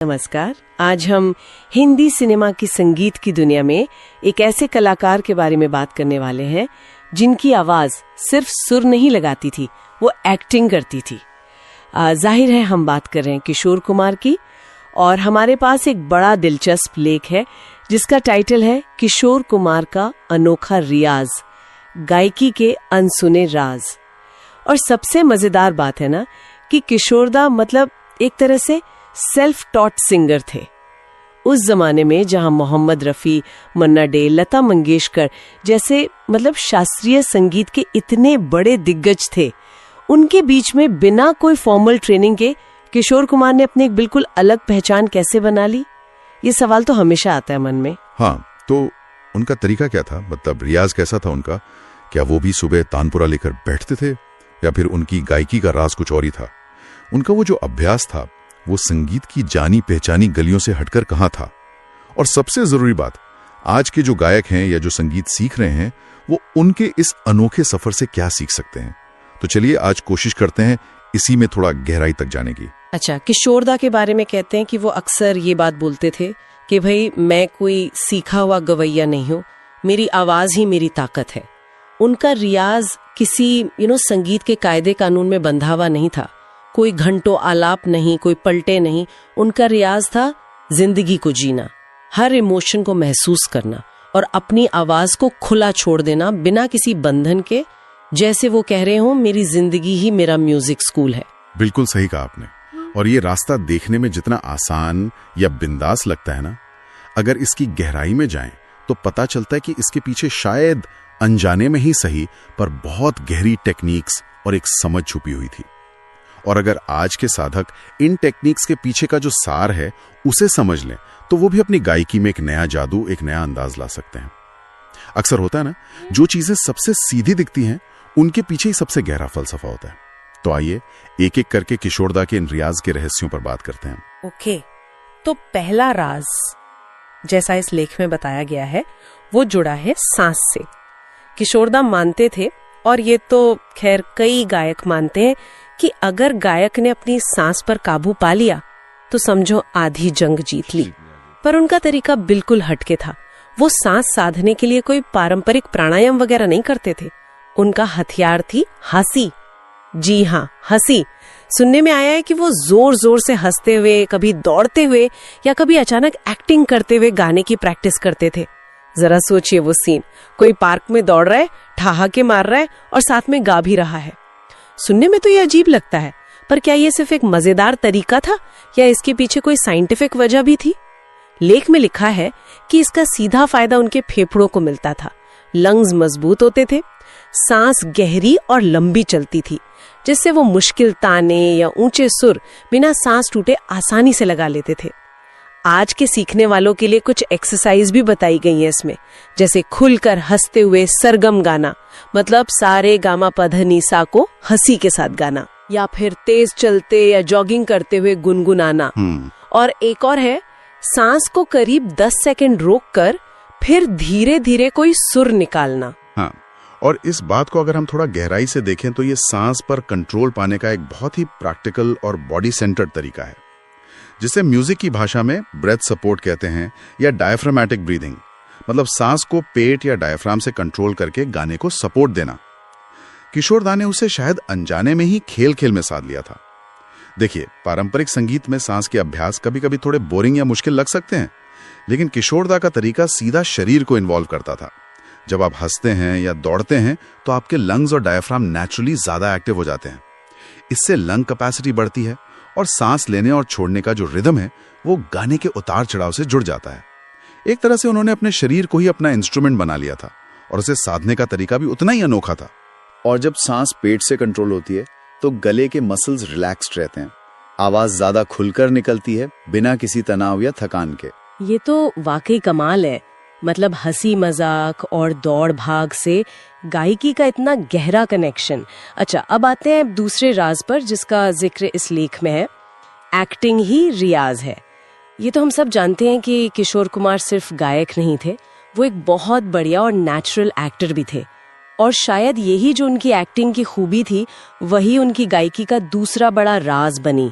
नमस्कार। आज हम हिंदी सिनेमा की संगीत की दुनिया में एक ऐसे कलाकार के बारे में बात करने वाले हैं जिनकी आवाज सिर्फ सुर नहीं लगाती थी, वो एक्टिंग करती थी। जाहिर है हम बात कर रहे हैं किशोर कुमार की, और हमारे पास एक बड़ा दिलचस्प लेख है जिसका टाइटल है किशोर कुमार का अनोखा रियाज, गायकी के अनसुने राज। और सबसे मजेदार बात है ना कि किशोरदा मतलब एक तरह से सेल्फ टॉट सिंगर थे। उस जमाने में जहां मोहम्मद रफी, मन्ना डे, लता मंगेशकर जैसे मतलब शास्त्रीय संगीत के इतने बड़े दिग्गज थे, उनके बीच में बिना कोई फॉर्मल ट्रेनिंग के किशोर कुमार ने अपनी एक बिल्कुल अलग पहचान कैसे बना ली? ये सवाल तो हमेशा आता है मन में। हाँ, तो उनका तरीका क्या था? मतलब रियाज कैसा था उनका? क्या वो भी सुबह तानपुरा लेकर बैठते थे या फिर उनकी गायकी का राज कुछ और ही था? उनका वो जो अभ्यास था वो संगीत की जानी पहचानी गलियों से हटकर कहाँ था? और सबसे जरूरी बात, आज के जो गायक हैं या जो संगीत सीख रहे हैं वो उनके इस अनोखे सफर से क्या सीख सकते हैं? तो चलिए आज कोशिश करते हैं इसी में थोड़ा गहराई तक जाने की। अच्छा, किशोरदा के बारे में कहते हैं कि वो अक्सर ये बात बोलते थे कि भाई मैं कोई सीखा हुआ गवैया नहीं हूँ, मेरी आवाज ही मेरी ताकत है। उनका रियाज किसी संगीत के कायदे कानून में बंधा हुआ नहीं था, कोई घंटों आलाप नहीं, कोई पलटे नहीं। उनका रियाज था जिंदगी को जीना, हर इमोशन को महसूस करना और अपनी आवाज को खुला छोड़ देना बिना किसी बंधन के। जैसे वो कह रहे हो, मेरी जिंदगी ही मेरा म्यूजिक स्कूल है। बिल्कुल सही कहा आपने। और ये रास्ता देखने में जितना आसान या बिंदास लगता है ना, अगर इसकी गहराई में जाएं तो पता चलता है कि इसके पीछे शायद अनजाने में ही सही पर बहुत गहरी टेक्निक्स और एक समझ छुपी हुई थी। और अगर आज के साधक इन टेक्निक्स के पीछे का जो सार है उसे समझ लें तो वो भी अपनी गायकी में एक नया जादू, एक नया अंदाज ला सकते हैं। अक्सर होता है ना, जो चीजें सबसे सीधी दिखती हैं उनके पीछे ही सबसे गहरा फलसफा होता है। तो आइए एक एक करके किशोरदा के इन रियाज के रहस्यों पर बात करते हैं। ओके, तो पहला राज जैसा इस लेख में बताया गया है वो जुड़ा है सांस से। किशोरदा मानते थे, और ये तो खैर कई गायक मानते हैं, कि अगर गायक ने अपनी सांस पर काबू पा लिया तो समझो आधी जंग जीत ली। पर उनका तरीका बिल्कुल हटके था। वो सांस साधने के लिए कोई पारंपरिक प्राणायाम वगैरह नहीं करते थे। उनका हथियार थी हंसी। जी हाँ, हंसी। सुनने में आया है कि वो जोर जोर से हंसते हुए, कभी दौड़ते हुए या कभी अचानक एक्टिंग करते हुए गाने की प्रैक्टिस करते थे। जरा सोचिए वो सीन, कोई पार्क में दौड़ रहा है, ठहाके मार रहा है और साथ में गा भी रहा है। सुनने में तो ये अजीब लगता है, पर क्या ये सिर्फ एक मजेदार तरीका था या इसके पीछे कोई साइंटिफिक वजह भी थी? लेख में लिखा है कि इसका सीधा फायदा उनके फेफड़ों को मिलता था। लंग्स मजबूत होते थे, सांस गहरी और लंबी चलती थी, जिससे वो मुश्किल ताने या ऊंचे सुर बिना सांस टूटे आसानी से लगा लेते थे। आज के सीखने वालों के लिए कुछ एक्सरसाइज भी बताई गई है इसमें, जैसे खुलकर हंसते हुए सरगम गाना, मतलब सारे गामा पधनीसा को हंसी के साथ गाना, या फिर तेज चलते या जॉगिंग करते हुए गुनगुनाना। और एक और है, सांस को करीब 10 सेकंड रोककर फिर धीरे धीरे कोई सुर निकालना। हाँ, और इस बात को अगर हम थोड़ा गहराई से देखें तो ये सांस पर कंट्रोल पाने का एक बहुत ही प्रैक्टिकल और बॉडी सेंटर्ड तरीका है, जिसे म्यूजिक की भाषा में ब्रेथ सपोर्ट कहते हैं, या डायफ्रामेटिक ब्रीदिंग, मतलब सांस को पेट या डायफ्राम से कंट्रोल करके गाने को सपोर्ट देना। किशोरदा ने उसे शायद अनजाने में ही खेल खेल में साध लिया था। देखिए, पारंपरिक संगीत में सांस के अभ्यास कभी कभी थोड़े बोरिंग या मुश्किल लग सकते हैं, लेकिन किशोरदा का तरीका सीधा शरीर को इन्वॉल्व करता था। जब आप हंसते हैं या दौड़ते हैं तो आपके लंग्स और डायफ्राम नेचुरली ज्यादा एक्टिव हो जाते हैं। इससे लंग कैपेसिटी बढ़ती है और सांस लेने और छोड़ने का जो रिदम है वो गाने के उतार चढ़ाव से जुड़ जाता है। एक तरह से उन्होंने अपने शरीर को ही अपना इंस्ट्रूमेंट बना लिया था, और उसे साधने का तरीका भी उतना ही अनोखा था। और जब सांस पेट से कंट्रोल होती है तो गले के मसल्स रिलैक्स्ड रहते हैं, आवाज ज्यादा खुलकर निकलती है बिना किसी तनाव या थकान के। ये तो वाकई कमाल है। मतलब हंसी मजाक और दौड़ भाग से गायकी का इतना गहरा कनेक्शन। अच्छा, अब आते हैं दूसरे राज पर जिसका जिक्र इस लेख में है। एक्टिंग ही रियाज है। ये तो हम सब जानते हैं कि किशोर कुमार सिर्फ गायक नहीं थे, वो एक बहुत बढ़िया और नेचुरल एक्टर भी थे। और शायद यही जो उनकी एक्टिंग की खूबी थी, वही उनकी गायकी का दूसरा बड़ा राज बनी।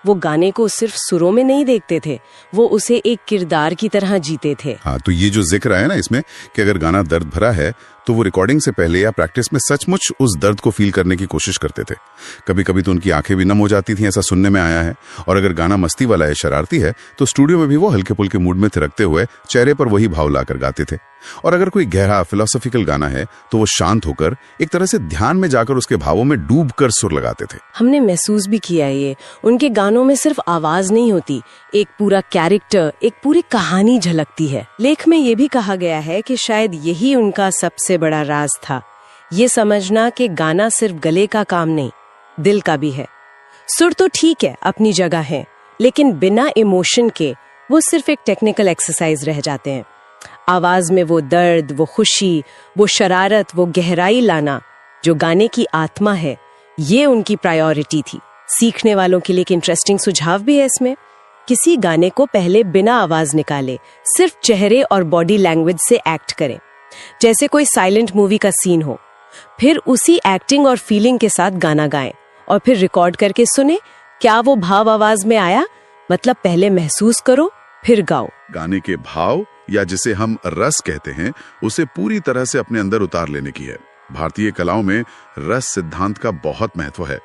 वो गाने को सिर्फ सुरों में नहीं देखते थे, वो उसे एक किरदार की तरह जीते थे। हाँ, तो ये जो जिक्र है ना इसमें कि अगर गाना दर्द भरा है तो वो रिकॉर्डिंग से पहले या प्रैक्टिस में सचमुच उस दर्द को फील करने की कोशिश करते थे। कभी कभी तो उनकी आंखें भी नम हो जाती थी, ऐसा सुनने में आया है। और अगर गाना मस्ती वाला है, शरारती है, तो स्टूडियो में भी वो हल्के फुल्के मूड में थिरकते हुए चेहरे पर वही भाव लाकर गाते थे। और अगर कोई गहरा फिलोसॉफिकल गाना है तो वो शांत होकर एक तरह से ध्यान में जाकर उसके भावों में डूब कर सुर लगाते थे। हमने महसूस भी किया ये, उनके गानों में सिर्फ आवाज नहीं होती, एक पूरा कैरेक्टर, एक पूरी कहानी झलकती है। लेख में ये भी कहा गया है कि शायद यही उनका सबसे बड़ा राज था, ये समझना कि गाना सिर्फ गले का काम नहीं, दिल का भी है। सुर तो ठीक है, अपनी जगह है, लेकिन बिना इमोशन के वो सिर्फ एक टेक्निकल एक्सरसाइज रह जाते हैं। आवाज में वो दर्द, वो खुशी, वो शरारत, वो गहराई लाना जो गाने की आत्मा है, ये उनकी प्रायोरिटी थी। सीखने वालों के लिए एक इंटरेस्टिंग सुझाव भी है इसमें। किसी गाने को पहले बिना आवाज निकाले सिर्फ चेहरे और बॉडी लैंग्वेज से एक्ट करें, जैसे कोई साइलेंट मूवी का सीन हो। फिर उसी एक्टिंग और फीलिंग के साथ गाना गाएं और फिर रिकॉर्ड करके सुने, क्या वो भाव आवाज में आया? मतलब पहले महसूस करो फिर गाओ। गाने के भाव या जिसे हम रस कहते हैं, उसे पूरी तरह से अपने अंदर उतार लेने की है। भारतीय कलाओं में रस सिद्धांत का बहुत महत्व है।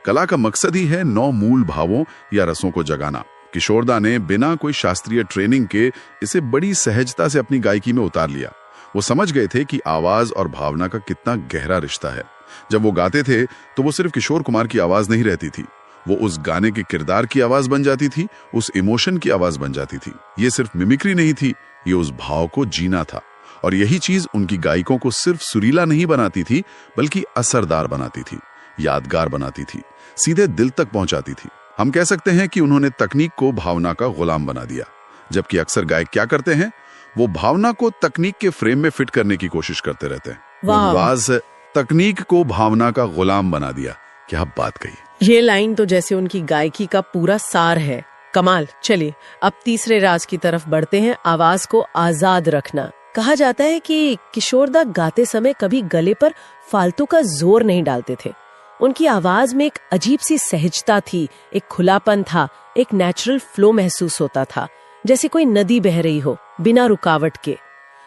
कला का मकसद ही है 9 मूल भावों या रसों को जगाना। किशोरदा ने बिना कोई शास्त्रीय ट्रेनिंग के इसे बड़ी सहजता से अपनी गायकी में उतार लिया। वो समझ गए थे कि आवाज और भावना का कितना गहरा रिश्ता है। जब वो गाते थे तो वो सिर्फ किशोर कुमार की आवाज नहीं रहती थी, वो उस गाने के किरदार की आवाज बन जाती थी, उस इमोशन की आवाज बन जाती थी। ये सिर्फ मिमिक्री नहीं थी, ये उस भाव को जीना था। और यही चीज उनकी गायकों को सिर्फ सुरीला नहीं बनाती थी, बल्कि असरदार बनाती थी, यादगार बनाती थी, सीधे दिल तक पहुंचाती थी। हम कह सकते हैं कि उन्होंने तकनीक को भावना का गुलाम बना दिया, जबकि अक्सर गायक क्या करते हैं, वो भावना को तकनीक के फ्रेम में फिट करने की कोशिश करते रहते हैं। आवाज तकनीक को भावना का गुलाम बना दिया। क्या बात कही। ये लाइन तो जैसे उनकी गायकी का पूरा सार है। कमाल। चलिए अब तीसरे राज की तरफ बढ़ते हैं, आवाज को आजाद रखना। कहा जाता है कि किशोरदा गाते समय कभी गले पर फालतू का जोर नहीं डालते थे। उनकी आवाज में एक अजीब सी सहजता थी, एक खुलापन था, एक नेचुरल फ्लो महसूस होता था, जैसे कोई नदी बह रही हो बिना रुकावट के।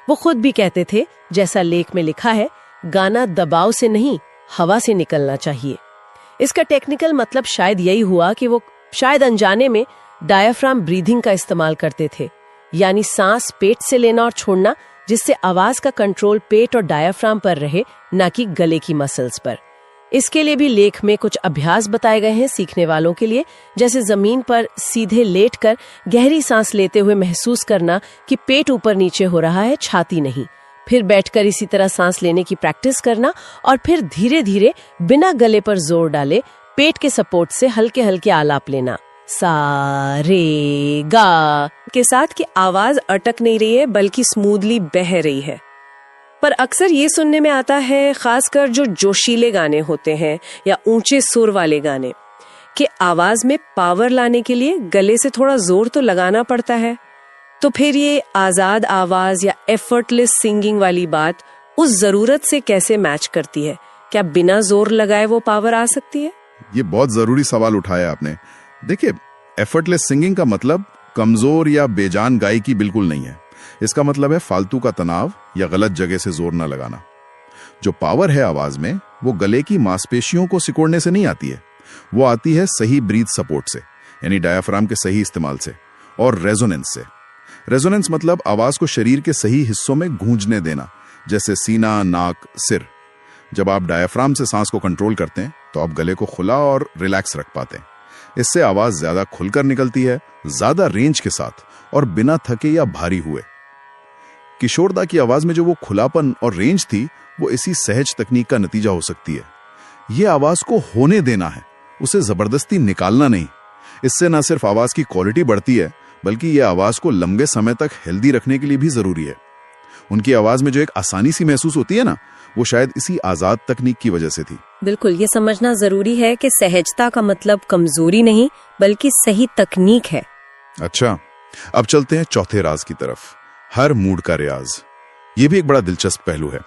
वो खुद भी कहते थे, जैसा लेख में लिखा है, गाना दबाव से नहीं हवा से निकलना चाहिए। इसका टेक्निकल मतलब शायद यही हुआ कि वो शायद अनजाने में डायफ्राम ब्रीदिंग का इस्तेमाल करते थे, यानी सांस पेट से लेना और छोड़ना, जिससे आवाज का कंट्रोल पेट और डायफ्राम पर रहे, ना कि गले की मसल्स पर। इसके लिए भी लेख में कुछ अभ्यास बताए गए हैं सीखने वालों के लिए, जैसे जमीन पर सीधे लेटकर गहरी सांस लेते हुए महसूस करना कि पेट ऊपर नीचे हो रहा है, छाती नहीं। फिर बैठकर इसी तरह सांस लेने की प्रैक्टिस करना और फिर धीरे धीरे बिना गले पर जोर डाले पेट के सपोर्ट से हल्के हल्के आलाप लेना, सा रे गा के साथ, कि आवाज अटक नहीं रही है बल्कि स्मूथली बह रही है। पर अक्सर ये सुनने में आता है, खासकर जो जोशीले गाने होते हैं या ऊंचे सुर वाले गाने, कि आवाज में पावर लाने के लिए गले से थोड़ा जोर तो लगाना पड़ता है। तो फिर ये आजाद आवाज या एफर्टलेस सिंगिंग वाली बात उस जरूरत से कैसे मैच करती है? क्या बिना जोर लगाए वो पावर आ सकती है? ये बहुत जरूरी सवाल उठाया आपने। देखिए, एफर्टलेस सिंगिंग का मतलब कमजोर या बेजान गायकी बिल्कुल नहीं है। इसका मतलब है फालतू का तनाव या गलत जगह से जोर न लगाना। जो पावर है आवाज में, वो गले की मांसपेशियों को सिकोड़ने से नहीं आती है, वो आती है सही ब्रीथ सपोर्ट से, यानी डायफ्राम के सही इस्तेमाल से, और रेजोनेंस से। रेजोनेंस मतलब आवाज को शरीर के सही हिस्सों में गूंजने देना, जैसे सीना, नाक, सिर। जब आप डायफ्राम से सांस को कंट्रोल करते हैं तो आप गले को खुला और रिलैक्स रख पाते हैं। इससे आवाज ज्यादा खुलकर निकलती है, ज्यादा रेंज के साथ और बिना थके या भारी हुए। किशोरदा की आवाज में जो वो खुलापन और रेंज थी, वो इसी सहज तकनीक का नतीजा हो सकती है। ये आवाज को होने देना है, उसे जबरदस्ती निकालना नहीं। इससे न सिर्फ आवाज की क्वालिटी बढ़ती है, बल्कि ये आवाज को लंबे समय तक हेल्दी रखने के लिए भी जरूरी है। उनकी आवाज में जो एक आसानी सी महसूस होती है ना, वो शायद इसी आजाद तकनीक की वजह से थी। बिल्कुल, ये समझना जरूरी है कि सहजता का मतलब कमजोरी नहीं, बल्कि सही तकनीक है। अच्छा, अब चलते हैं चौथे राज की तरफ, हर मूड का रियाज। ये भी एक बड़ा दिलचस्प पहलू है।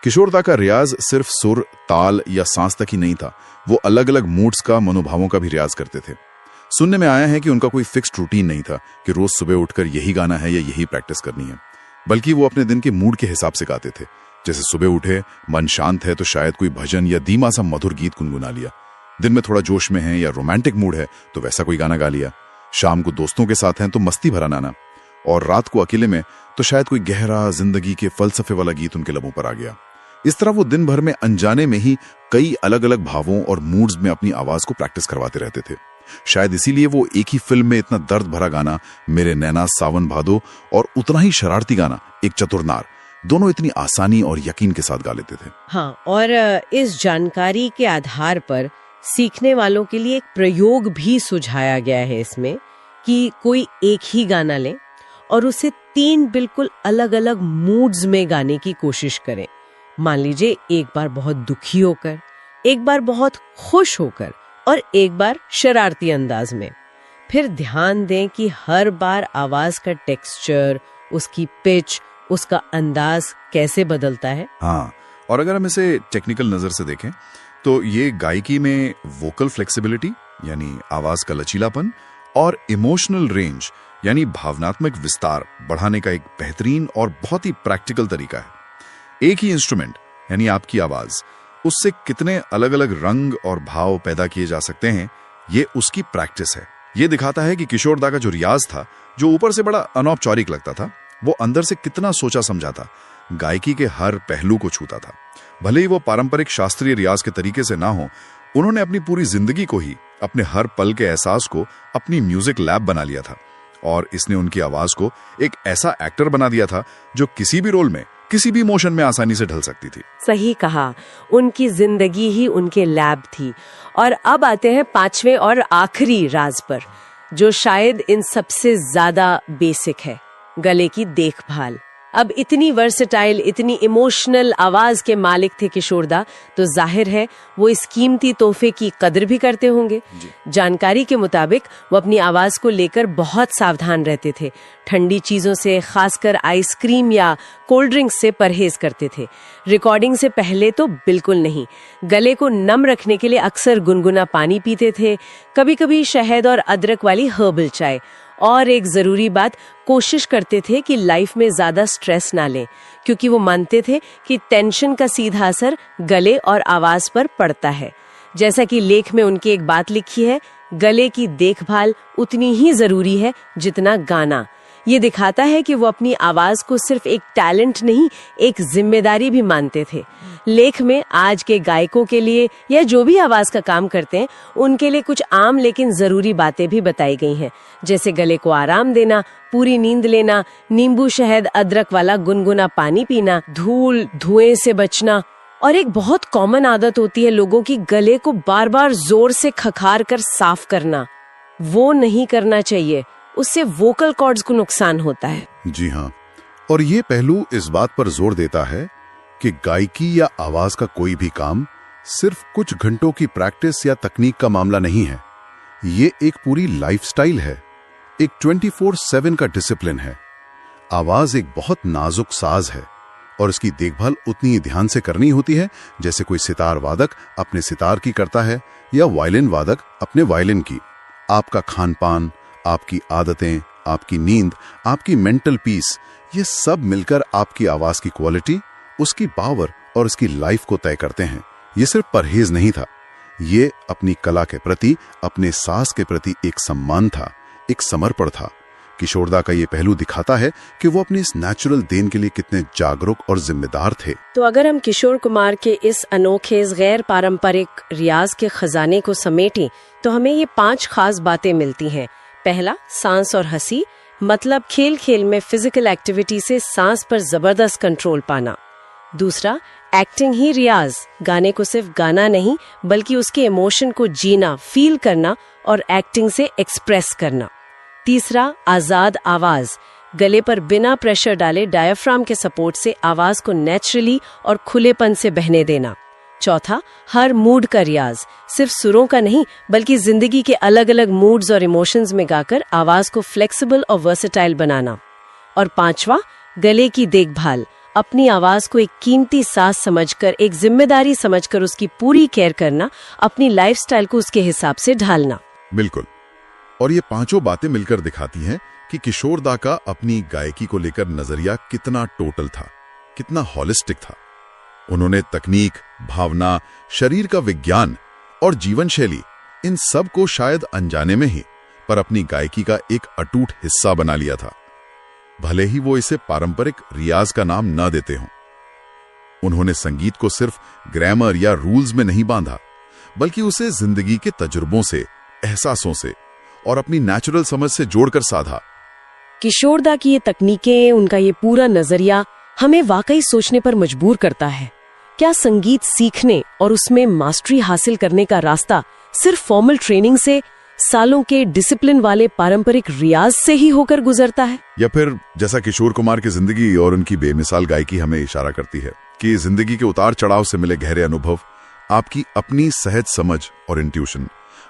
किशोरदा का रियाज सिर्फ सुर, ताल या सांस तक ही नहीं था, वो अलग अलग मूड्स का, मनोभावों का भी रियाज करते थे। सुनने में आया है कि उनका कोई फिक्स्ड रूटीन नहीं था कि रोज सुबह उठकर यही गाना है या यही प्रैक्टिस करनी है, बल्कि वो अपने दिन के मूड के हिसाब से गाते थे। जैसे सुबह उठे, मन शांत है तो शायद कोई भजन या धीमा सा मधुर गीत गुनगुना लिया। दिन में थोड़ा जोश में है या रोमांटिक मूड है तो वैसा कोई गाना गा लिया। शाम को दोस्तों के साथ हैं तो मस्ती भरा गाना, और रात को अकेले में तो शायद कोई गहरा जिंदगी के फलसफे वाला गीत उनके लबों पर आ गया। इस तरह वो दिन भर में अनजाने में ही कई अलग अलग भावों और मूड्स में अपनी आवाज को प्रैक्टिस करवाते रहते थे। शायद इसीलिए वो एक ही फिल्म में इतना दर्द भरा गाना मेरे नैना सावन भादो और उतना ही शरारती गाना एक चतुरनार, दोनों इतनी आसानी और यकीन के साथ गा लेते थे। हाँ, और इस जानकारी के आधार पर सीखने वालों के लिए एक प्रयोग भी सुझाया गया है इसमें कि कोई एक ही गाना लें और उसे 3 बिल्कुल अलग अलग मूड्स में गाने की कोशिश करें। मान लीजिए एक बार बहुत दुखी होकर, एक बार बहुत खुश होकर और एक बार शरारती अंदाज में। फिर ध्यान दें कि हर बार आवाज का टेक्सचर, उसकी पिच, उसका अंदाज कैसे बदलता है। हाँ, और अगर हम इसे टेक्निकल नजर से देखें तो ये गायकी में वोकल फ्लेक्सिबिलिटी यानी आवाज का लचीलापन और इमोशनल रेंज यानी भावनात्मक विस्तार बढ़ाने का एक बेहतरीन और बहुत ही प्रैक्टिकल तरीका है। एक ही इंस्ट्रूमेंट यानी आपकी आवाज, उससे कितने अलग अलग रंग और भाव पैदा किए जा सकते हैं, ये उसकी प्रैक्टिस है। ये दिखाता है कि किशोर दा का जो रियाज था, जो ऊपर से बड़ा अनौपचारिक लगता था, वो अंदर से कितना सोचा समझा था, गायकी के हर पहलू को छूता था। भले ही वो पारंपरिक शास्त्रीय रियाज के तरीके से ना हो, उन्होंने अपनी पूरी जिंदगी को ही, अपने हर पल के एहसास को अपनी म्यूजिक लैब बना लिया था, और इसने उनकी आवाज को एक ऐसा एक्टर बना दिया था जो किसी भी रोल में, किसी भी इमोशन में आसानी से ढल सकती थी। सही कहा, उनकी जिंदगी ही उनके लैब थी। और अब आते हैं 5वें और आखिरी राज पर, जो शायद इन सबसे ज्यादा बेसिक है, गले की देखभाल। अब इतनी वर्सेटाइल, इतनी इमोशनल आवाज के मालिक थे किशोर दा, तो जाहिर है वो इस कीमती तोहफे की कदर भी करते होंगे। जानकारी के मुताबिक वो अपनी आवाज को लेकर बहुत सावधान रहते थे। ठंडी चीजों से, खासकर आइसक्रीम या कोल्ड ड्रिंक्स से परहेज करते थे। रिकॉर्डिंग से पहले तो बिल्कुल नहीं। गले को नम रखने के लिए अक्सर गुनगुना पानी पीते थे, कभी कभी शहद और अदरक वाली हर्बल चाय। और एक जरूरी बात, कोशिश करते थे कि लाइफ में ज्यादा स्ट्रेस ना लें, क्योंकि वो मानते थे कि टेंशन का सीधा असर गले और आवाज पर पड़ता है। जैसा कि लेख में उनकी एक बात लिखी है, गले की देखभाल उतनी ही जरूरी है जितना गाना। ये दिखाता है कि वो अपनी आवाज को सिर्फ एक टैलेंट नहीं, एक जिम्मेदारी भी मानते थे। लेख में आज के गायकों के लिए या जो भी आवाज का काम करते हैं, उनके लिए कुछ आम लेकिन जरूरी बातें भी बताई गई हैं, जैसे गले को आराम देना, पूरी नींद लेना, नींबू शहद अदरक वाला गुनगुना पानी पीना, धूल धुएं से बचना। और एक बहुत कॉमन आदत होती है लोगों की, गले को बार बार जोर से खखार कर साफ करना। वो नहीं करना चाहिए, उससे वोकल कॉर्ड्स को नुकसान होता है। जी हाँ, और ये पहलू इस बात पर जोर देता है कि गायकी या आवाज का कोई भी काम सिर्फ कुछ घंटों की प्रैक्टिस या तकनीक का मामला नहीं है। ये एक पूरी लाइफस्टाइल है, एक 24/7 का डिसिप्लिन है। आवाज एक बहुत नाजुक साज है और इसकी देखभाल उतनी ही ध्यान से करनी होती है जैसे कोई सितार वादक अपने सितार की करता है या वायलिन वादक अपने वायलिन की। आपका खान पान, आपकी आदतें, आपकी नींद, आपकी मेंटल पीस, ये सब मिलकर आपकी आवाज की क्वालिटी, उसकी पावर और उसकी लाइफ को तय करते हैं। ये सिर्फ परहेज नहीं था, ये अपनी कला के प्रति, अपने सास के प्रति एक सम्मान था, एक समर्पण था। किशोर दा का ये पहलू दिखाता है कि वो अपनी इस नेचुरल देन के लिए कितने जागरूक और जिम्मेदार थे। तो अगर हम किशोर कुमार के इस अनोखे गैर पारंपरिक रियाज के खजाने को समेटें तो हमें ये 5 खास बातें मिलती हैं। पहला, सांस और हंसी, मतलब खेल खेल में फिजिकल एक्टिविटी से सांस पर जबरदस्त कंट्रोल पाना। दूसरा, एक्टिंग ही रियाज, गाने को सिर्फ गाना नहीं बल्कि उसके इमोशन को जीना, फील करना और एक्टिंग से एक्सप्रेस करना। तीसरा, आजाद आवाज, गले पर बिना प्रेशर डाले डायफ्राम के सपोर्ट से आवाज को नेचुरली और खुलेपन से बहने देना। चौथा, हर मूड का रियाज, सिर्फ सुरों का नहीं बल्कि जिंदगी के अलग अलग मूड्स और इमोशंस में गाकर आवाज को फ्लेक्सिबल और वर्सेटाइल बनाना। और पांचवा, गले की देखभाल, अपनी आवाज को एक कीमती साज समझकर, एक जिम्मेदारी समझकर उसकी पूरी केयर करना, अपनी लाइफस्टाइल को उसके हिसाब से ढालना। बिल्कुल, और ये पांचों बातें मिलकर दिखाती हैं कि किशोर दा का अपनी गायकी को लेकर नजरिया कितना टोटल था, कितना हॉलिस्टिक था। उन्होंने तकनीक, भावना, शरीर का विज्ञान और जीवन शैली, इन सब को शायद अनजाने में ही पर अपनी गायकी का एक अटूट हिस्सा बना लिया था, भले ही वो इसे पारंपरिक रियाज का नाम न देते हों। उन्होंने संगीत को सिर्फ ग्रामर या रूल्स में नहीं बांधा, बल्कि उसे जिंदगी के तजुर्बों से, एहसासों से और अपनी नेचुरल समझ से जोड़कर साधा। किशोर दा की ये तकनीकें, उनका ये पूरा नजरिया हमें वाकई सोचने पर मजबूर करता है। क्या संगीत सीखने और उसमें मास्टरी हासिल करने का रास्ता सिर्फ फॉर्मल ट्रेनिंग से, सालों के डिसिप्लिन वाले पारंपरिक रियाज से ही होकर गुजरता है? या फिर जैसा किशोर कुमार की जिंदगी और उनकी बेमिसाल गायकी हमें इशारा करती है कि जिंदगी के उतार चढ़ाव से मिले गहरे अनुभव, आपकी अपनी सहज समझ और इंट्यूशन,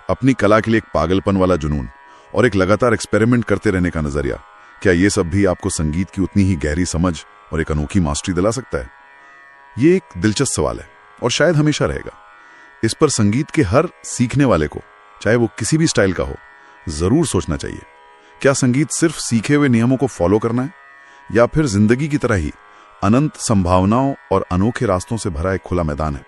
अपनी कला के लिए एक पागलपन वाला जुनून और एक लगातार एक्सपेरिमेंट करते रहने का नजरिया, क्या ये सब भी आपको संगीत की उतनी ही गहरी समझ और एक अनोखी मास्टरी दिला सकता है? ये एक दिलचस्प सवाल है और शायद हमेशा रहेगा। इस पर संगीत के हर सीखने वाले को, चाहे वो किसी भी स्टाइल का हो, जरूर सोचना चाहिए। क्या संगीत सिर्फ सीखे हुए नियमों को फॉलो करना है, या फिर जिंदगी की तरह ही अनंत संभावनाओं और अनोखे रास्तों से भरा एक खुला मैदान है?